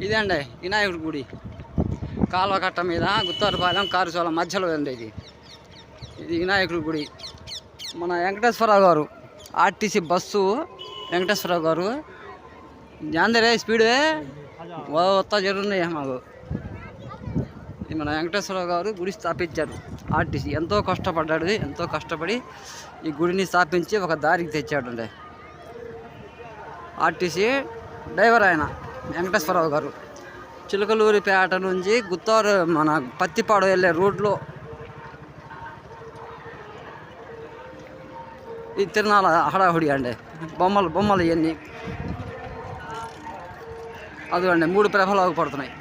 ఇదే అండి వినాయకుడి గుడి కాలువ కట్ట మీద గుత్తారపాలెం కారుచోల మధ్యలో ఉంది ఇది వినాయకుడి గుడి. మన వెంకటేశ్వరరావు గారు ఆర్టీసీ బస్సు వెంకటేశ్వరరావు గారు జాందరే స్పీడ్ వస్తా జరుగుతున్నాయి మాకు. మన వెంకటేశ్వరరావు గారు గుడి స్థాపించారు. ఆర్టీసీ ఎంతో కష్టపడ్డాడు, ఎంతో కష్టపడి ఈ గుడిని స్థాపించి ఒక దారికి తెచ్చాడండి. ఆర్టీసీ డ్రైవర్ ఆయన వెంకటేశ్వరరావు గారు. చిలకలూరిపేట నుంచి గుత్తారు మన పత్తిపాడు వెళ్ళే రోడ్లో ఈ తిరునాళ్ళ హడాహుడి అండి. బొమ్మలు ఇవన్నీ అదిగండి 3 ప్రభలు ఆగుపడుతున్నాయి.